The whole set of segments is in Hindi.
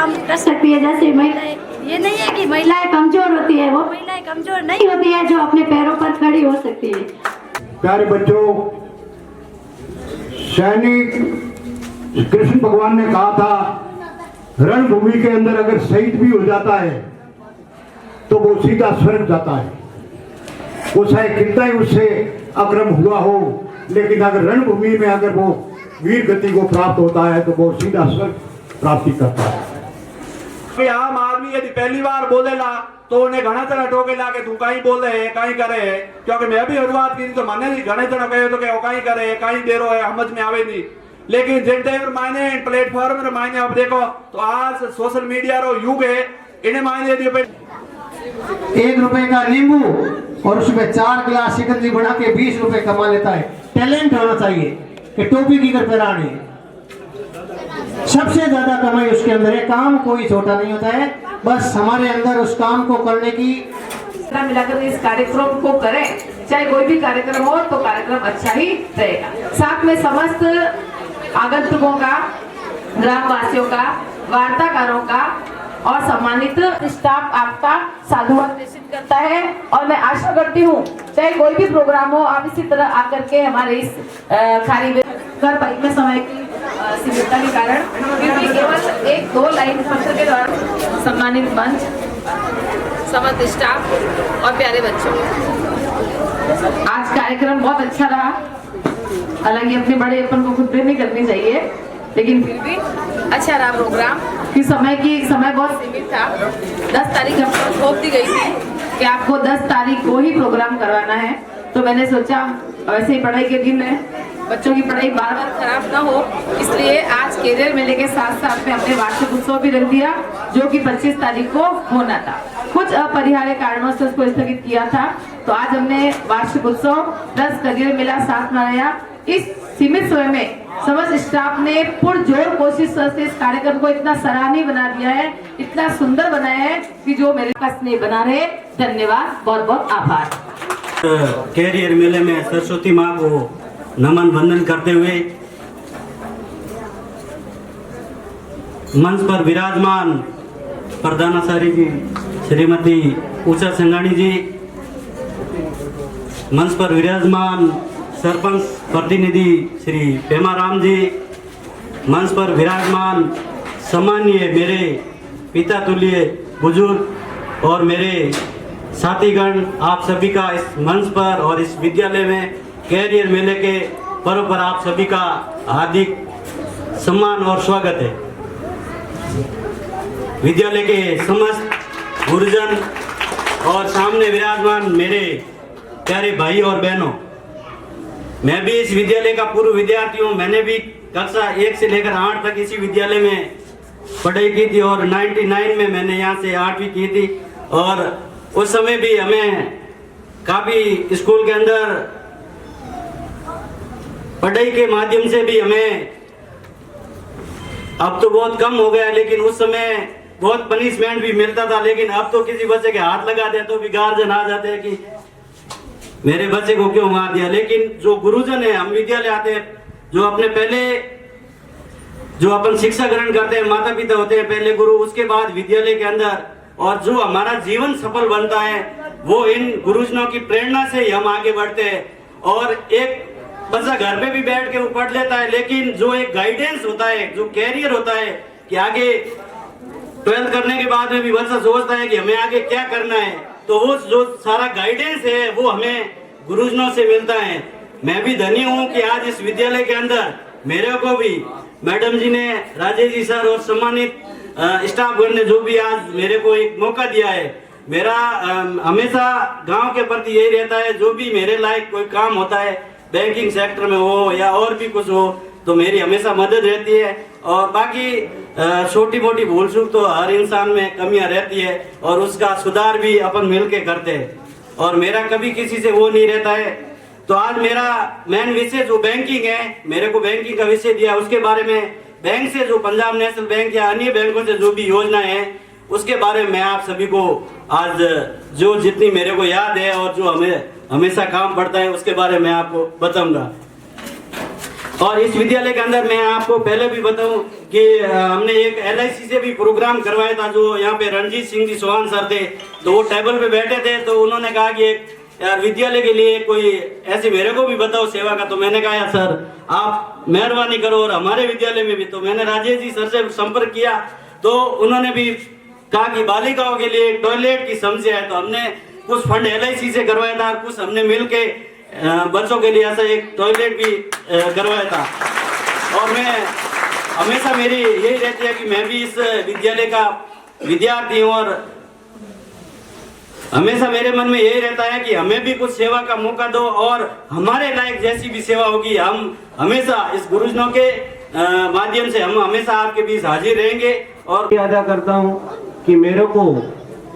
काम कर सकती है। जैसे महिलाएं, ये नहीं है कि महिलाएं कमजोर होती है, वो महिलाएं कमजोर नहीं होती है जो अपने पैरों पर खड़ी हो सकती है। प्यारे बच्चों, सैनिक कृष्ण भगवान ने कहा था रणभूमि के अंदर अगर शहीद भी हो जाता है तो वो सीधा स्वर्ग जाता है। वो चाहे कितना ही उससे अक्रम हुआ हो, लेकिन अगर रणभूमि में अगर वो वीर गति को प्राप्त होता है तो वो सीधा स्वर्ग प्राप्ति करता है। आम आदमी यदि पहली बार बोलेला तो उन्हें घना जना टोकेला के तू कहीं बोले है कहीं करे है, क्योंकि मैं भी शुरुआत की तो मैंने भी घने जना कहे तो वो कहीं करे है कहीं दे रो है, समझ में आवे नहीं। लेकिन जिन टाइम मायने प्लेटफॉर्म मायने आप देखो तो आज सोशल मीडिया रो युग है, इन्हें मायने दिए 1 रुपए का नींबू और उसमें 4 गिलास शिकंजी बना के 20 रुपए कमा लेता है। टैलेंट होना चाहिए कि टोपी की कर पहनानी है, सबसे ज्यादा कमाई उसके अंदर है। काम कोई छोटा नहीं होता है, बस हमारे अंदर उस काम को करने की मिलाकर इस कार्यक्रम को करें, चाहे कोई भी कार्यक्रम हो तो कार्यक्रम अच्छा ही रहेगा। साथ में समस्त आगंतुकों का, ग्रामवासियों का, वार्ताकारों का और सम्मानित स्टाफ आपका साधुवाद निश्चित करता है। और मैं आशा करती हूँ चाहे कोई भी प्रोग्राम हो, आप इसी तरह आकर के हमारे इस खाली घर पाई में समय की सीमितता के कारण फिर भी केवल 1-2 लाइन पत्र के द्वारा सम्मानित मंच, समस्त स्टाफ और प्यारे बच्चों, आज कार्यक्रम बहुत अच्छा रहा। हालांकि अपने बड़े अपन को खुद पे नहीं करनी चाहिए, लेकिन फिर भी अच्छा रहा प्रोग्राम। कि समय बहुत सीमित था, 10 तारीख हमको थोप दी गई थी कि आपको 10 तारीख को ही प्रोग्राम करवाना है। तो मैंने सोचा वैसे ही पढ़ाई के दिन है, बच्चों की पढ़ाई बार-बार खराब ना हो, इसलिए आज कैरियर मेले के साथ साथ में हमने वार्षिक उत्सव भी रख दिया, जो कि 25 तारीख को होना था। कुछ अपरिहार्य कारणों से उसको स्थगित किया था, तो आज हमने वार्षिक उत्सव प्लस करियर मेला साथ मनाया। इस सीमित समय में समस्त स्टाफ ने पुरजोर कोशिश से इस कार्यक्रम को इतना सराहनीय बना दिया है, इतना सुंदर बनाया है कि जो मेरे पास नहीं बना रहे। धन्यवाद, बहुत बहुत आभार। कैरियर मेले में सरस्वती माँ को नमन वंदन करते हुए मंच पर विराजमान प्रधानाचार्य जी श्रीमती उषा संघाणी जी, मंच पर विराजमान सरपंच प्रतिनिधि श्री पेमाराम जी, मंच पर विराजमान सम्मानीय मेरे पिता तुल्य बुजुर्ग और मेरे साथीगण, आप सभी का इस मंच पर और इस विद्यालय में कैरियर मेले के पर्व पर आप सभी का हार्दिक सम्मान और स्वागत है। विद्यालय के समस्त गुरुजन और सामने विराजमान मेरे प्यारे भाई और बहनों, मैं भी इस विद्यालय का पूर्व विद्यार्थी हूँ। मैंने भी कक्षा 1 से लेकर 8 तक इसी विद्यालय में पढ़ाई की थी और 99 में मैंने यहाँ से 8वीं की थी। और उस समय भी हमें काफ़ी स्कूल के अंदर पढ़ाई के माध्यम से भी हमें, अब तो बहुत कम हो गया, लेकिन उस समय बहुत पनिशमेंट भी मिलता था। लेकिन अब तो किसी बच्चे के हाथ लगा दे तो भी गार्जियन आ जाते हैं कि मेरे बच्चे को क्यों मार दिया। लेकिन जो गुरुजन है, हम विद्यालय आते हैं, जो अपने पहले जो अपन शिक्षा ग्रहण करते हैं, माता पिता होते हैं पहले गुरु, उसके बाद विद्यालय के अंदर, और जो हमारा जीवन सफल बनता है वो इन गुरुजनों की प्रेरणा से ही हम आगे बढ़ते हैं। और एक बच्चा घर पे भी बैठ के वो पढ़ लेता है, लेकिन जो एक गाइडेंस होता है, जो कैरियर होता है कि आगे 12th करने के बाद में भी बच्चा सोचता है कि हमें आगे क्या करना है, तो वो जो सारा गाइडेंस है वो हमें गुरुजनों से मिलता है। मैं भी धन्य हूँ कि आज इस विद्यालय के अंदर मेरे को भी मैडम जी ने, राजेश जी सर और सम्मानित स्टाफगण ने जो भी आज मेरे को एक मौका दिया है। मेरा हमेशा गांव के प्रति यही रहता है, जो भी मेरे लायक कोई काम होता है, बैंकिंग सेक्टर में हो या और भी कुछ हो, तो मेरी हमेशा मदद रहती है। और बाकी छोटी मोटी भूल चूक तो हर इंसान में कमियां रहती है और उसका सुधार भी अपन मिलके करते हैं, और मेरा कभी किसी से वो नहीं रहता है। तो आज मेरा मेन विषय जो बैंकिंग है, मेरे को बैंकिंग का विषय दिया, उसके बारे में बैंक से जो पंजाब नेशनल बैंक या अन्य बैंकों से जो भी योजना है उसके बारे में मैं आप सभी को आज जो जितनी मेरे को याद है और जो हमें हमेशा काम पड़ता है उसके बारे में आपको बताऊंगा। और इस विद्यालय के अंदर मैं आपको पहले भी बताऊं कि हमने एक LIC से भी प्रोग्राम करवाया था। जो यहाँ पे रणजीत सिंह जी चौहान सर थे, तो वो टेबल पे बैठे थे, तो उन्होंने कहा कि एक यार विद्यालय के लिए कोई ऐसी मेरे को भी बताओ सेवा का। तो मैंने कहा यार सर आप मेहरबानी करो और हमारे विद्यालय में भी। तो मैंने राजेश जी सर से संपर्क किया, तो उन्होंने भी कहा कि बालिकाओं के लिए टॉयलेट की समस्या है। तो हमने कुछ फंड LIC से करवाया था, कुछ हमने मिल के बच्चों के लिए ऐसा एक टॉयलेट भी करवाया था। और मैं हमेशा मेरी यही रहती है कि मैं भी इस विद्यालय का विद्यार्थी हूँ, और हमेशा मेरे मन में यही रहता है कि हमें भी कुछ सेवा का मौका दो, और हमारे लायक जैसी भी सेवा होगी हम हमेशा इस गुरुजनों के माध्यम से हम हमेशा आपके बीच हाजिर रहेंगे। और अदा करता हूँ कि मेरे को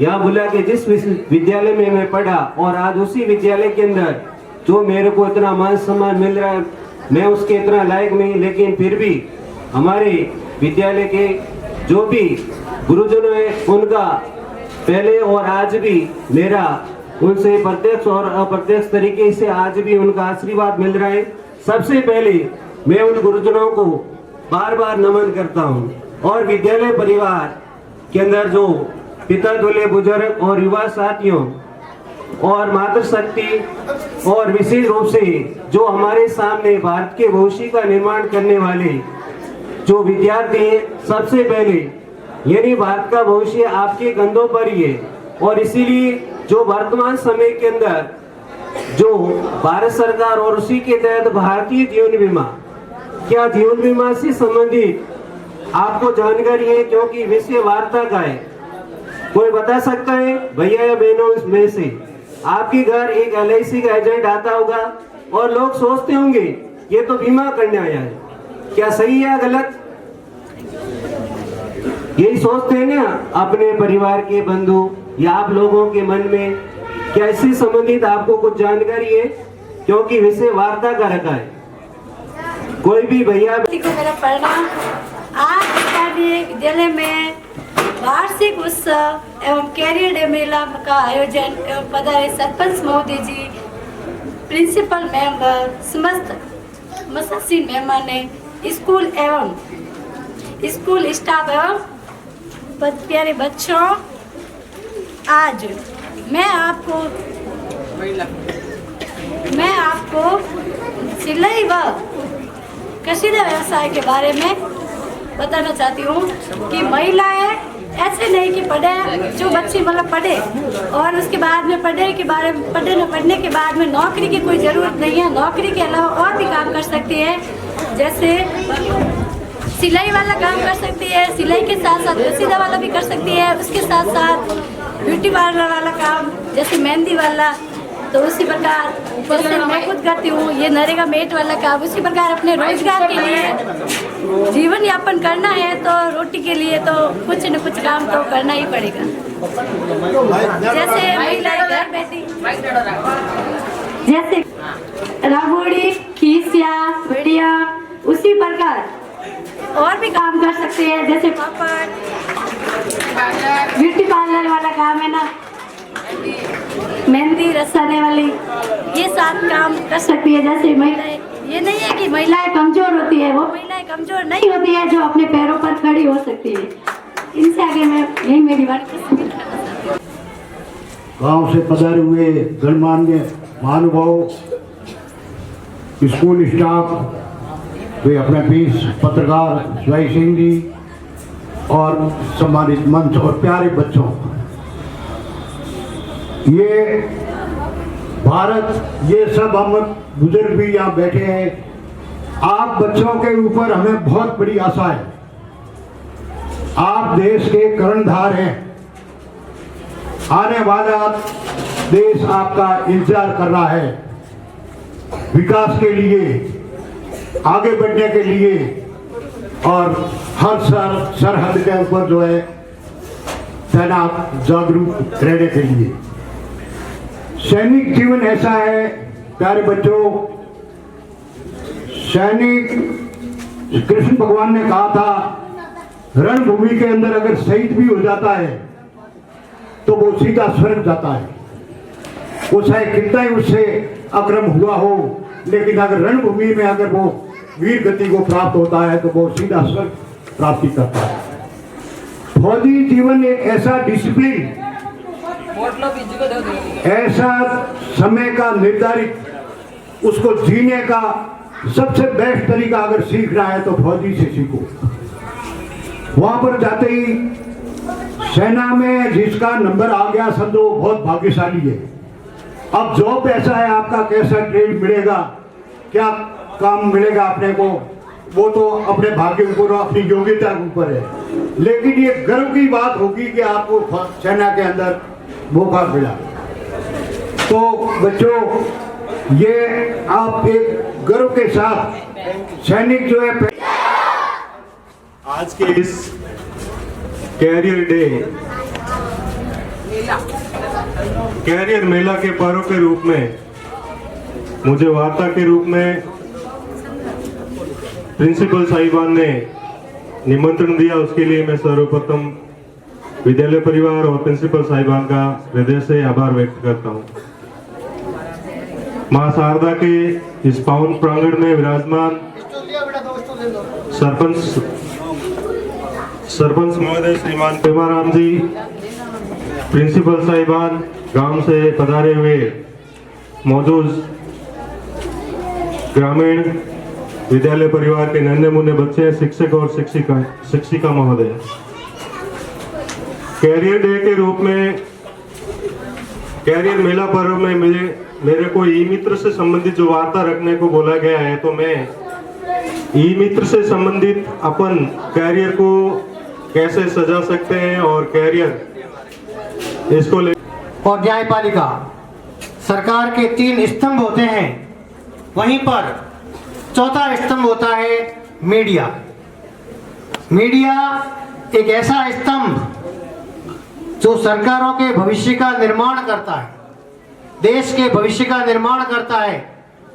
यहाँ बुला के जिस विद्यालय में मैं पढ़ा, और आज उसी विद्यालय के अंदर जो मेरे को इतना मान सम्मान मिल रहा है, मैं उसके इतना लायक नहीं, लेकिन फिर भी हमारे विद्यालय के जो भी गुरुजन हैं उनका पहले और आज भी मेरा उनसे प्रत्यक्ष और अप्रत्यक्ष तरीके से आज भी उनका आशीर्वाद मिल रहा है। सबसे पहले मैं उन गुरुजनों को बार बार नमन करता हूँ। और विद्यालय परिवार के अंदर जो पिता तुल्य बुजुर्ग और युवा साथियों और मातृशक्ति और विशेष रूप से जो हमारे सामने भारत के भविष्य का निर्माण करने वाले जो विद्यार्थी हैं, सबसे पहले यानी भारत का भविष्य आपके कंधों पर ही है। और इसीलिए जो वर्तमान समय के अंदर जो भारत सरकार और उसी के तहत भारतीय जीवन बीमा, क्या जीवन बीमा से संबंधित आपको जानकारी है? क्योंकि विषय वार्ता का है, कोई बता सकता है भैया या बहनों इसमें से आपके घर एक LIC का एजेंट आता होगा और लोग सोचते होंगे ये तो बीमा करने आया है, क्या सही है या गलत? यही सोचते हैं ना अपने परिवार के बंधु या आप लोगों के मन में? क्या इससे संबंधित आपको कुछ जानकारी है? क्योंकि विषय वार्ता का रखा है। कोई भी भैया को मेरा प्रणाम। आज विद्यालय में वार्षिक उत्सव एवं कैरियर डे मेला का आयोजन एवं पधारे सरपंच महोदय जी, प्रिंसिपल मेंबर, समस्त मसस्सी मेहमान, स्कूल एवं स्कूल स्टाफ एवं प्यारे बच्चों, आज मैं आपको सिलाई व कशीदा व्यवसाय के बारे में बताना चाहती हूँ कि महिलाएं ऐसे नहीं कि पढ़े, जो बच्चे मतलब पढ़े और उसके बाद में पढ़ने के बाद में नौकरी की कोई ज़रूरत नहीं है। नौकरी के अलावा और भी काम कर सकती है, जैसे सिलाई वाला काम कर सकती है, सिलाई के साथ साथ कसीदा वाला भी कर सकती है, उसके साथ साथ ब्यूटी पार्लर वाला काम जैसे मेहंदी वाला, तो उसी प्रकार जैसे मैं खुद करती हूँ ये नरेगा मेट वाला काम। उसी प्रकार अपने रोजगार के लिए जीवन यापन करना है तो रोटी के लिए तो कुछ न कुछ काम तो करना ही पड़ेगा। जैसे महिलाएं घर बैठी जैसे रंगोली, खीसिया, बढ़िया, उसी प्रकार और भी काम कर सकते हैं, जैसे पापड़, ब्यूटी पार्लर वाला काम है ना, मेहंदी रसाने वाली, ये साथ काम कर सकती है। जैसे महिलाएं, ये नहीं है कि महिलाएं कमजोर होती है, वो महिलाएं कमजोर नहीं होती है जो अपने पैरों पर खड़ी हो सकती है। इनसे आगे मैं यही मेरी बात। गांव से पधारे हुए गणमान्य महानुभाव, स्कूल स्टाफ, वे अपने बीच पत्रकार जय सिंह जी और सम्मानित मंच और प्यारे बच्चों, ये भारत, ये सब हम बुजुर्ग भी यहाँ बैठे हैं। आप बच्चों के ऊपर हमें बहुत बड़ी आशा है। आप देश के कर्णधार हैं। आने वाला देश आपका इंतजार कर रहा है विकास के लिए, आगे बढ़ने के लिए, और हर सरहद के ऊपर जो है तैनात जागरूक रहने के लिए। सैनिक जीवन ऐसा है प्यारे बच्चों, सैनिक, कृष्ण भगवान ने कहा था रणभूमि के अंदर अगर शहीद भी हो जाता है तो वो सीधा स्वर्ग जाता है। वो चाहे कितना ही उससे अक्रम हुआ हो, लेकिन अगर रणभूमि में अगर वो वीर गति को प्राप्त होता है तो वो सीधा स्वर्ग प्राप्ति करता है। फौजी जीवन एक ऐसा डिसिप्लिन, ऐसा समय का निर्धारित उसको जीने का सबसे बेस्ट तरीका अगर सीखना है तो फौजी से सीखो। वहां पर जाते ही सेना में जिसका नंबर आ गया समझो बहुत भाग्यशाली है। अब जॉब ऐसा है, आपका कैसा ट्रेड मिलेगा, क्या काम मिलेगा अपने को, वो तो अपने भाग्य के ऊपर, अपनी योग्यता के ऊपर है। लेकिन ये गर्व की बात होगी कि आपको सेना के अंदर मौका मिला। तो बच्चों, ये आप एक गर्व के साथ सैनिक जो है आज के इस कैरियर डे, कैरियर मेला के पर्व के रूप में मुझे वार्ता के रूप में प्रिंसिपल साहिबान ने निमंत्रण दिया, उसके लिए मैं सर्वप्रथम विद्यालय परिवार और प्रिंसिपल साहिबान का हृदय से आभार व्यक्त करता हूं। मां शारदा के इस पावन प्रांगण में विराजमान सरपंच महोदय श्रीमान पेमाराम जी, प्रिंसिपल साहिबान, गांव से पधारे हुए मौजूद ग्रामीण विद्यालय परिवार के नन्हे मुन्ने बच्चे, शिक्षक और शिक्षिका महोदय, कैरियर डे के रूप में कैरियर मेला पर्व में मेरे को ई मित्र से संबंधित जो वार्ता रखने को बोला गया है, तो मैं ई मित्र से संबंधित अपन कैरियर को कैसे सजा सकते हैं और कैरियर इसको ले और न्यायपालिका सरकार के 3 स्तंभ होते हैं, वहीं पर चौथा स्तंभ होता है मीडिया। मीडिया एक ऐसा स्तंभ जो सरकारों के भविष्य का निर्माण करता है, देश के भविष्य का निर्माण करता है।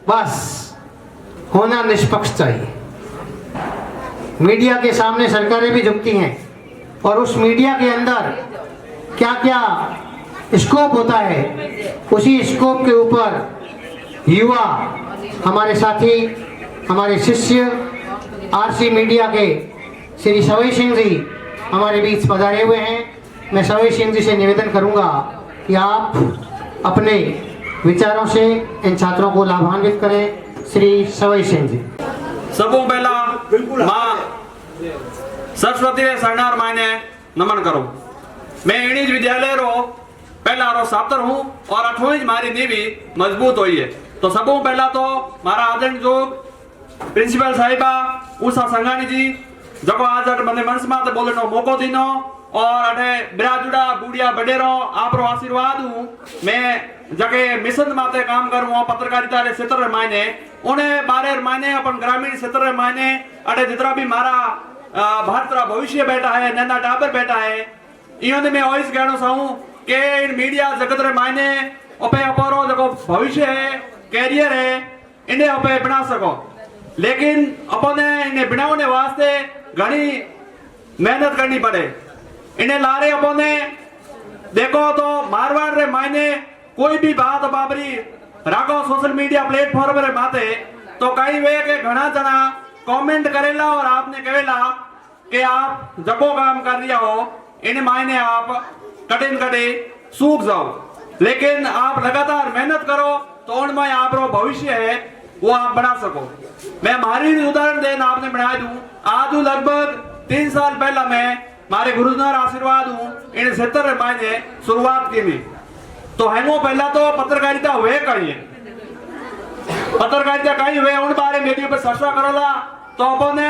बस होना निष्पक्ष चाहिए। मीडिया के सामने सरकारें भी झुकती हैं और उस मीडिया के अंदर क्या क्या स्कोप होता है, उसी स्कोप के ऊपर युवा हमारे साथी, हमारे शिष्य आरसी मीडिया के श्री सवई सिंह जी हमारे बीच पधारे हुए हैं। मैं सवई सिंह जी से निवेदन करूंगा कि आप अपने विचारों से इन छात्रों को लाभान्वित करें। श्री सवई सिंह जी। सबों पहला मां सरस्वती रे शरणार मायने नमन करो। मैं एणिज विद्यालय रो पहला रो छात्र हूँ और 8वीं मारी नीवी मजबूत हुई है। तो सबों पहला तो मारा आदरण जो प्रिंसिपल साहिबा उषा संघानी जी जको आज मने मंच माते बोलनो मौको दीनो और अठे बिराजुड़ा बूढ़िया बडेरो आपरो आशीर्वाद हूँ। मैं जके मिशन माते काम करूँ पत्रकारिता रे क्षेत्र रे मायने उन्हें बारे मायने अपन ग्रामीण क्षेत्र रे मायने अठे जितना भी मारा भारत रा भविष्य बैठा है, नैना टाबर बैठा है, इन्होंने मैं वॉइस कहना चाहूँ कि इन मीडिया जगत रे मायने अपे अपरो जको भविष्य है, कैरियर है, इन्हें अपे बना सको। लेकिन अपने इन्हें बनाने वास्ते घनी मेहनत करनी पड़े। इन्हें लारे अपने देखो तो मारवाड़ रे मायने कोई भी बात बाबरी राखो सोशल मीडिया प्लेटफॉर्म रे माते तो कई वे के घना जना कमेंट करेला और आपने कहेला कि आप जको काम कर रिया हो इन मायने आप कठिन कटे सूख जाओ। लेकिन आप लगातार मेहनत करो तो उनमें आप रो भविष्य है वो आप बना सको। मैं मारी उदाहरण देना आपने बना दूं। आज लगभग 3 साल पहला मैं मारे गुरुद्वार आशीर्वाद हूँ इन क्षेत्र में मायने शुरुआत की थी। तो हैंगो पहला तो पत्रकारिता हुए कहीं है, पत्रकारिता कहीं हुए उन बारे मेरे ऊपर चर्चा करोला तो अपने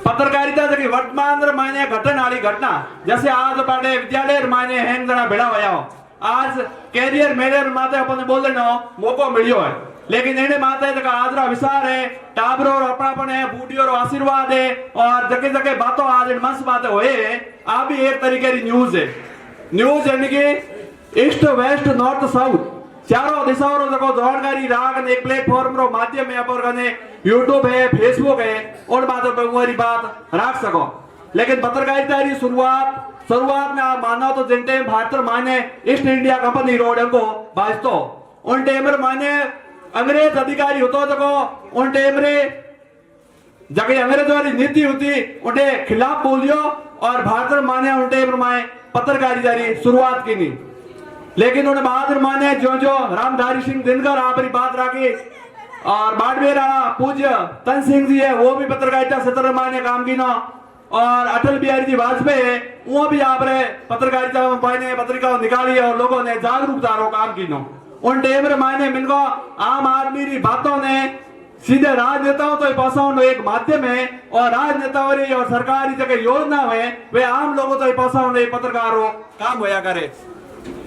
पत्रकारिता जब वर्तमान मायने घटन वाली घटना जैसे आज पाटे विद्यालय मायने हैंग जना भेड़ा हुआ हो। आज कैरियर मेरे माते अपन बोल देना मौको मिलियो है, लेकिन इन्हें माते जगह आदरा विसार है, टाबरो और अपनापन है, बूढ़ियों और आशीर्वाद है और जगह जगह बातों आज इन मंच बातें हुए आप भी एक तरीके की न्यूज है। न्यूज यानी कि ईस्ट वेस्ट नॉर्थ साउथ चारों दिशाओं जगह जानकारी राग एक प्लेटफॉर्म रो माध्यम में अपन कने यूट्यूब है, फेसबुक है और बातों पे हमारी बात रख सको। लेकिन पत्रकारिता की शुरुआत में आप मानो तो जिन टाइम भारत माने ईस्ट इंडिया कंपनी रोड को बाजतो उन टाइम माने अंग्रेज अधिकारी होतो जको उन टाइम रे जगह अंग्रेजों वाली नीति होती उनके खिलाफ बोलियो और भारत माने उनके प्रमाणे पत्रकारिता की शुरुआत की नहीं। लेकिन उन्हें बहादुर माने जो रामधारी सिंह दिनकर आपरी बात रखी और बाड़मेर पूज्य तन सिंह जी है वो भी पत्रकारिता क्षेत्र माने काम की ना और अटल बिहारी जी वाजपेयी वो भी आपने पत्रकारिता में पत्रिका निकाली और लोगों ने जागरूकता रो काम की नो। उन टेम मायने मिलको आम आदमी की बातों ने सीधे राजनेताओं तो पहुंचाने एक माध्यम है और राजनेताओं और सरकारी जगह योजना है वे आम लोगों तो पहुंचाने पत्रकारों काम होया करे।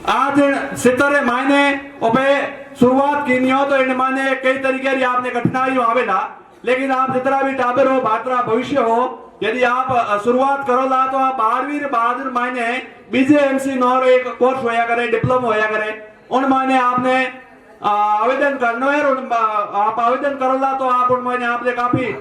आज सितरे मायने ओपे शुरुआत की नहीं हो तो इन माने कई तरीके की आपने कठिनाई आवेला, लेकिन आप जितना भी टाबर हो बातरा भविष्य हो यदि आप शुरुआत करो ला तो आप 12वीं बहादुर मायने बीजेएमसी नौर एक कोर्स होया करे, डिप्लोमा होया करे, उन मायने आपने आवेदन करना है और आप आवेदन करोला तो आप उन मायने आपने काफी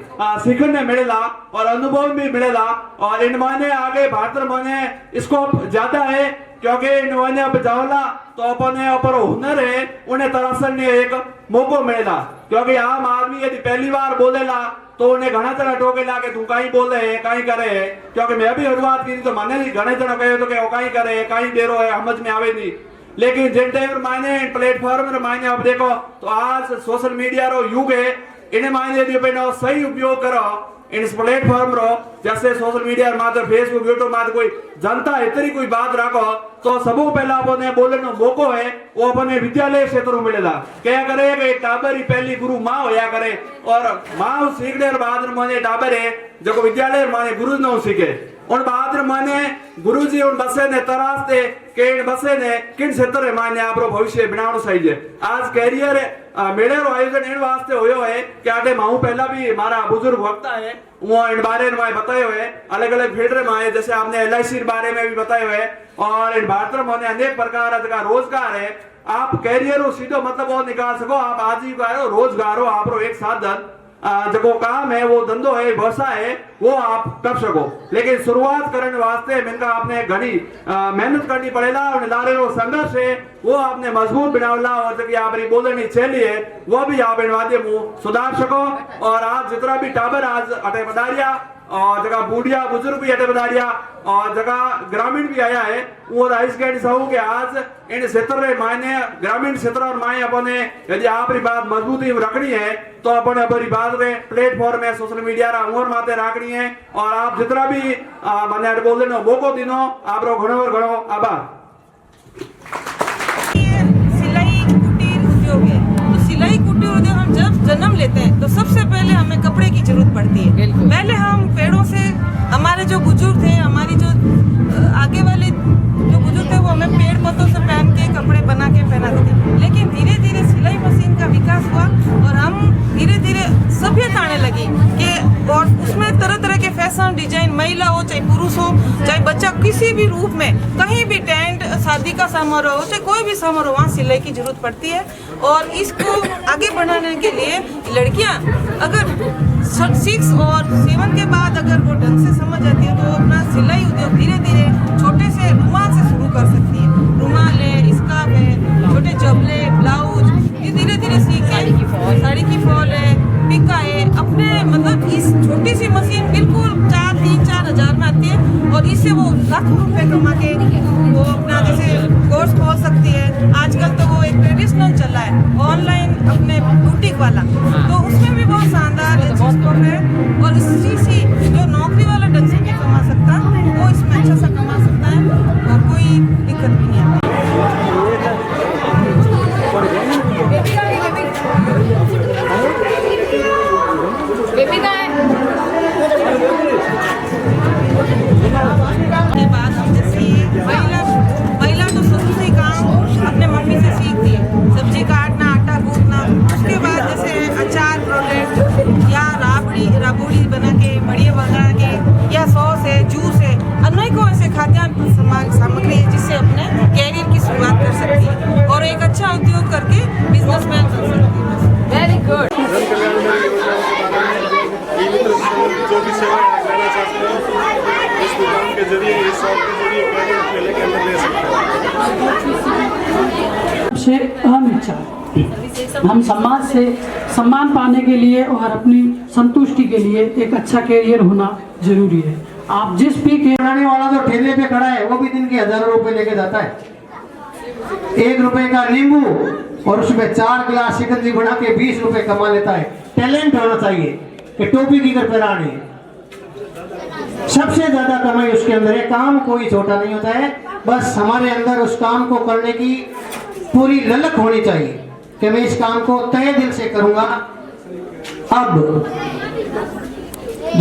सीखने मिलेला और अनुभव भी मिलेला और इन मायने आगे भारत मायने स्कोप ज्यादा है क्योंकि इन मायने अब जाओला तो अपने ऊपर हुनर है उन्हें तरासने एक मौको मिलेला। क्योंकि आम आदमी यदि पहली बार बोलेला तो उन्हें घना तरह टोकेला कि तू कहीं बोले है कहीं करे है, क्योंकि मैं भी शुरुआत की तो मैंने घने तरह कहे तो कहीं करे कहीं देरो है समझ में आवे नहीं। लेकिन जिन टाइम मायने प्लेटफॉर्म मायने आप देखो तो आज सोशल मीडिया रो युग है, इन्हें मायने यदि अपने सही उपयोग करो इन प्लेटफॉर्म रो जैसे सोशल मीडिया मात्र फेसबुक यूट्यूब मात्र कोई जनता इतनी कोई बात रखो तो सबको पहला अपने बोलने मौको है वो अपने विद्यालय क्षेत्र में मिलेगा। क्या करे कि टाबर ही पहली गुरु माँ होया करे और माँ सीखने बाद माने टाबर है जो विद्यालय माने गुरु न सीखे उन बहादुर माने गुरुजी उन बसे ने तरासते के इन बसे ने किन क्षेत्र माने आपरो भविष्य बनावनो चाहिए। आज कैरियर मेले रो आयोजन इन वास्ते होयो है कि आगे माऊ पहला भी हमारा बुजुर्ग वक्ता है वो इन बारे में बताए हुए अलग अलग फील्ड में जैसे आपने LIC बारे में भी बताए हुए और इन भारत में अनेक प्रकार का रोजगार है। आप कैरियर सीधो मतलब वो निकाल सको आप आजीविका रोजगार हो आप एक साधन जो काम है वो धंधो है व्यवसाय है वो आप कर सको। लेकिन शुरुआत करने वास्ते मिलकर आपने घनी मेहनत करनी पड़ेगा और लारे रो संघर्ष है वो आपने मजबूत बनावला और जो आप बोलने शैली है वो भी आप इन माध्यम सुधार सको। और आज जितना भी टाबर आज अटे बदारिया और जगह बूढ़िया बुजुर्ग भी अटे बदारिया और जगह ग्रामीण भी आया है वो राइस कहना चाहूँ कि आज इन क्षेत्र मायने ग्रामीण क्षेत्र और माए अपने यदि आप बात मजबूती रखनी है तो अपने अपनी बात में प्लेटफॉर्म है सोशल मीडिया उमर माते रखनी है और आप जितना भी मैंने बोलने मौको दिनो आप घणो और घणो आभार। सिलाई कुटीर उद्योग है तो सिलाई कुटीर उद्योग हम जब जन्म लेते हैं तो सबसे पहले हमें कपड़े की जरूरत पड़ती है। पहले हम पेड़ों से हमारे जो बुजुर्ग थे हमारी जो आगे वाले जो बुजुर्ग थे वो हमें पेड़ पत्तों से पहन के कपड़े बना के पहनाते थे। लेकिन धीरे धीरे सिलाई मशीन का विकास हुआ और हम धीरे धीरे सभ्यता आने लगी कि और उसमें तरह तरह के फैशन डिजाइन महिला हो चाहे पुरुष हो चाहे बच्चा किसी भी रूप में कहीं भी टेंट शादी का समारोह हो चाहे कोई भी समारोह वहाँ सिलाई की जरूरत पड़ती है। और इसको आगे बढ़ाने के लिए लड़कियाँ अगर 6 और 7 के बाद अगर वो ढंग से समझ जाती है तो वो अपना सिलाई उद्योग धीरे धीरे छोटे से रुमाल से शुरू कर सकती है। रुमाल है, स्कार्फ है, छोटे जबले, ब्लाउज ये धीरे धीरे सीख के साड़ी की फॉल है, पिका है, अपने मतलब इस छोटी सी मशीन बिल्कुल 3-4 हज़ार में आती है और इससे वो लाखों रुपए कमा के वो अपना जैसे कोर्स खोल सकती है। आजकल तो वो एक ट्रेडिशनल चला है ऑनलाइन अपने बुटीक वाला तो उसमें भी बहुत शानदार स्कोप है और इसी से जो नौकरी वाला ढंग से भी कमा सकता वो इसमें अच्छा सा कमा सकता है और कोई दिक्कत भी नहीं आती। के बाद हम जैसे महिला तो शुरू से काम अपने मम्मी से सीखती है, सब्जी काटना, आटा गूंथना। उसके बाद जैसे अचार प्रोडक्ट या राबड़ी बना के बढ़िया बना के या सॉस है, जूस है, अनेकों ऐसे खाद्यान्न सामग्री है जिससे अपने कैरियर की शुरुआत कर सकती है और एक अच्छा उद्योग करके बिजनेसमैन बन सकती है। Very good. जो भी सेवा देना चाहते हैं इस दुकान के जरिए इस शॉप के जरिए मेले के अंदर ले सकते हैं। अहम इच्छा हम समाज से सम्मान पाने के लिए और अपनी संतुष्टि के लिए एक अच्छा कैरियर होना जरूरी है। आप जिस भी बनाने वाला जो ठेले पे खड़ा है वो भी दिन के हजारों रुपए लेके जाता है। 1 रुपए का नींबू और उसमें 4 गिलास शिकंजी बना के 20 रुपए कमा लेता है। टैलेंट होना चाहिए कि टोपी की कर पहनानी है। सबसे ज्यादा कमाई उसके अंदर है। काम कोई छोटा नहीं होता है, बस हमारे अंदर उस काम को करने की पूरी ललक होनी चाहिए कि मैं इस काम को तहे दिल से करूंगा। अब